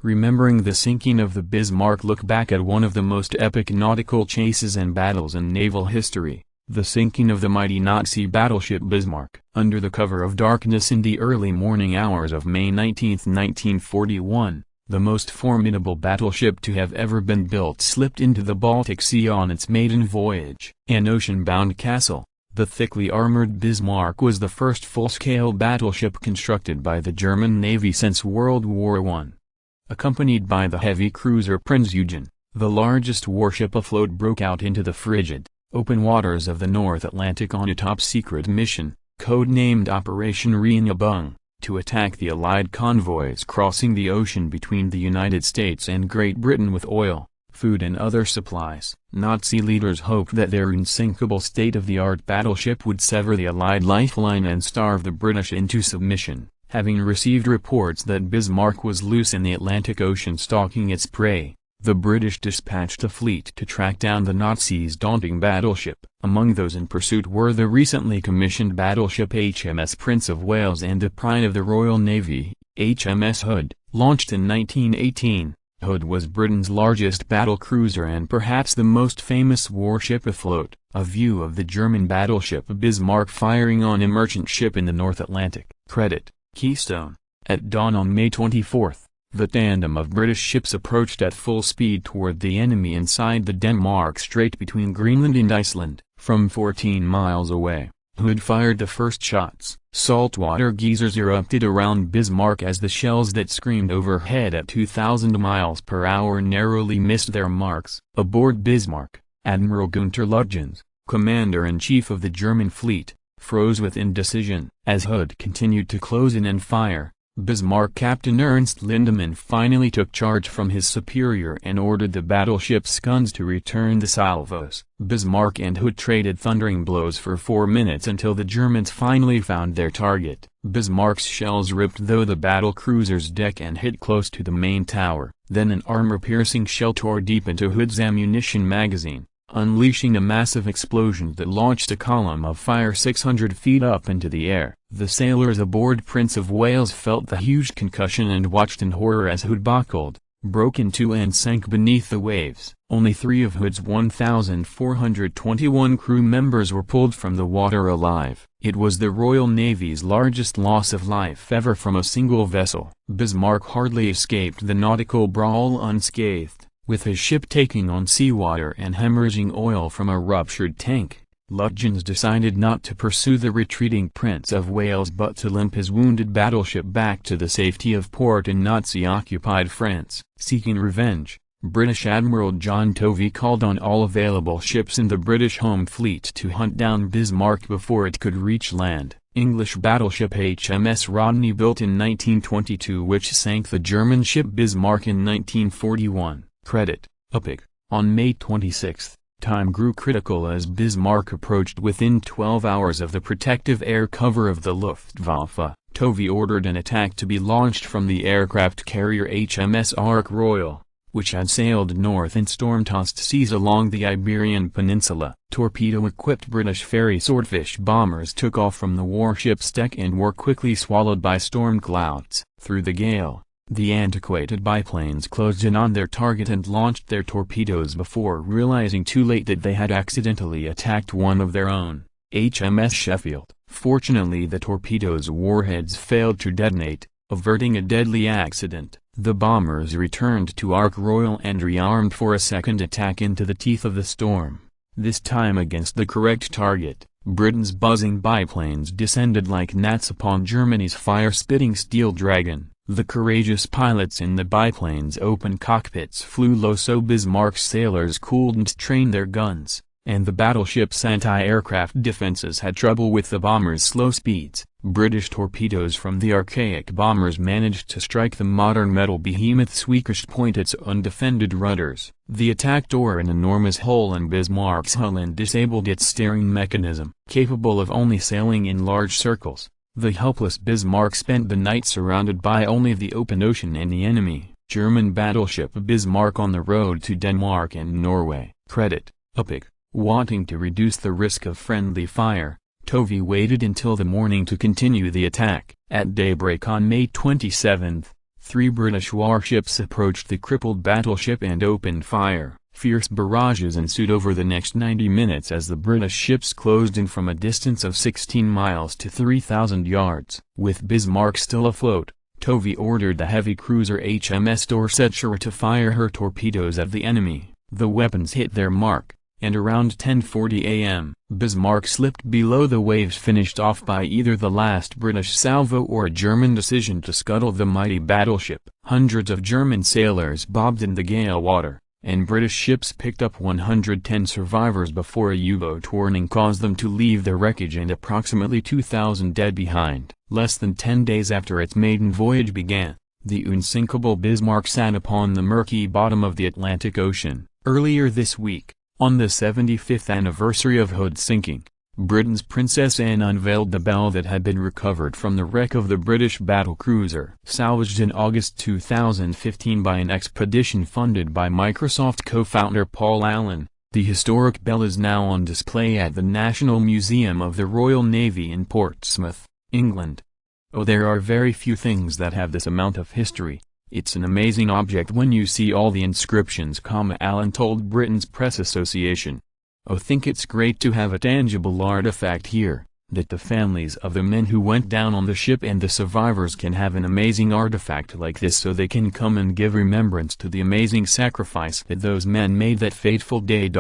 Remembering the sinking of the Bismarck, look back at one of the most epic nautical chases and battles in naval history, the sinking of the mighty Nazi battleship Bismarck. Under the cover of darkness in the early morning hours of May 19, 1941, the most formidable battleship to have ever been built slipped into the Baltic Sea on its maiden voyage. An ocean-bound castle, the thickly armored Bismarck was the first full-scale battleship constructed by the German Navy since World War I. Accompanied by the heavy cruiser Prinz Eugen, the largest warship afloat broke out into the frigid, open waters of the North Atlantic on a top-secret mission, code-named Operation Regenbogen, to attack the Allied convoys crossing the ocean between the United States and Great Britain with oil, food and other supplies. Nazi leaders hoped that their unsinkable state-of-the-art battleship would sever the Allied lifeline and starve the British into submission. Having received reports that Bismarck was loose in the Atlantic Ocean stalking its prey, the British dispatched a fleet to track down the Nazis' daunting battleship. Among those in pursuit were the recently commissioned battleship HMS Prince of Wales and the pride of the Royal Navy, HMS Hood. Launched in 1918, Hood was Britain's largest battle cruiser and perhaps the most famous warship afloat. A view of the German battleship Bismarck firing on a merchant ship in the North Atlantic. Credit, Keystone. At dawn on May 24, the tandem of British ships approached at full speed toward the enemy inside the Denmark Strait between Greenland and Iceland. From 14 miles away, Hood fired the first shots. Saltwater geysers erupted around Bismarck as the shells that screamed overhead at 2,000 miles per hour narrowly missed their marks. Aboard Bismarck, Admiral Gunther Lütjens, commander-in-chief of the German fleet, froze with indecision. As Hood continued to close in and fire, Bismarck Captain Ernst Lindemann finally took charge from his superior and ordered the battleship's guns to return the salvos. Bismarck and Hood traded thundering blows for 4 minutes until the Germans finally found their target. Bismarck's shells ripped through the battle cruiser's deck and hit close to the main tower. Then an armor-piercing shell tore deep into Hood's ammunition magazine, unleashing a massive explosion that launched a column of fire 600 feet up into the air. The sailors aboard Prince of Wales felt the huge concussion and watched in horror as Hood buckled, broke in two and sank beneath the waves. Only 3 of Hood's 1,421 crew members were pulled from the water alive. It was the Royal Navy's largest loss of life ever from a single vessel. Bismarck hardly escaped the nautical brawl unscathed, with his ship taking on seawater and hemorrhaging oil from a ruptured tank. Lütjens decided not to pursue the retreating Prince of Wales but to limp his wounded battleship back to the safety of port in Nazi-occupied France. Seeking revenge, British Admiral John Tovey called on all available ships in the British Home Fleet to hunt down Bismarck before it could reach land. English battleship HMS Rodney built in 1922 which sank the German ship Bismarck in 1941. Credit, Epic. On May 26, time grew critical as Bismarck approached within 12 hours of the protective air cover of the Luftwaffe. Tovey ordered an attack to be launched from the aircraft carrier HMS Ark Royal, which had sailed north in storm-tossed seas along the Iberian Peninsula. Torpedo-equipped British ferry Swordfish bombers took off from the warship's deck and were quickly swallowed by storm clouds. Through the gale, the antiquated biplanes closed in on their target and launched their torpedoes before realizing too late that they had accidentally attacked one of their own, HMS Sheffield. Fortunately, the torpedoes' warheads failed to detonate, averting a deadly accident. The bombers returned to Ark Royal and rearmed for a second attack into the teeth of the storm, this time against the correct target. Britain's buzzing biplanes descended like gnats upon Germany's fire-spitting Steel Dragon. The courageous pilots in the biplanes' open cockpits flew low so Bismarck's sailors couldn't train their guns, and the battleship's anti-aircraft defenses had trouble with the bombers' slow speeds. British torpedoes from the archaic bombers managed to strike the modern metal behemoth's weakest point, its undefended rudders. The attack tore an enormous hole in Bismarck's hull and disabled its steering mechanism. Capable of only sailing in large circles, the helpless Bismarck spent the night surrounded by only the open ocean and the enemy. German battleship Bismarck on the road to Denmark and Norway. Credit, Epic. Wanting to reduce the risk of friendly fire, Tovey waited until the morning to continue the attack. At daybreak on May 27, 3 British warships approached the crippled battleship and opened fire. Fierce barrages ensued over the next 90 minutes as the British ships closed in from a distance of 16 miles to 3,000 yards. With Bismarck still afloat, Tovey ordered the heavy cruiser HMS Dorsetshire to fire her torpedoes at the enemy. The weapons hit their mark, and around 10:40 a.m., Bismarck slipped below the waves, finished off by either the last British salvo or a German decision to scuttle the mighty battleship. Hundreds of German sailors bobbed in the gale water, and British ships picked up 110 survivors before a U-boat warning caused them to leave the wreckage and approximately 2,000 dead behind. Less than 10 days after its maiden voyage began, the unsinkable Bismarck sat upon the murky bottom of the Atlantic Ocean. Earlier this week, on the 75th anniversary of Hood's sinking, Britain's Princess Anne unveiled the bell that had been recovered from the wreck of the British battlecruiser. Salvaged in August 2015 by an expedition funded by Microsoft co-founder Paul Allen, the historic bell is now on display at the National Museum of the Royal Navy in Portsmouth, England. Oh, there are very few things that have this amount of history. It's an amazing object when you see all the inscriptions, Allen told Britain's Press Association. Oh, think it's great to have a tangible artifact here, that the families of the men who went down on the ship and the survivors can have an amazing artifact like this so they can come and give remembrance to the amazing sacrifice that those men made that fateful day.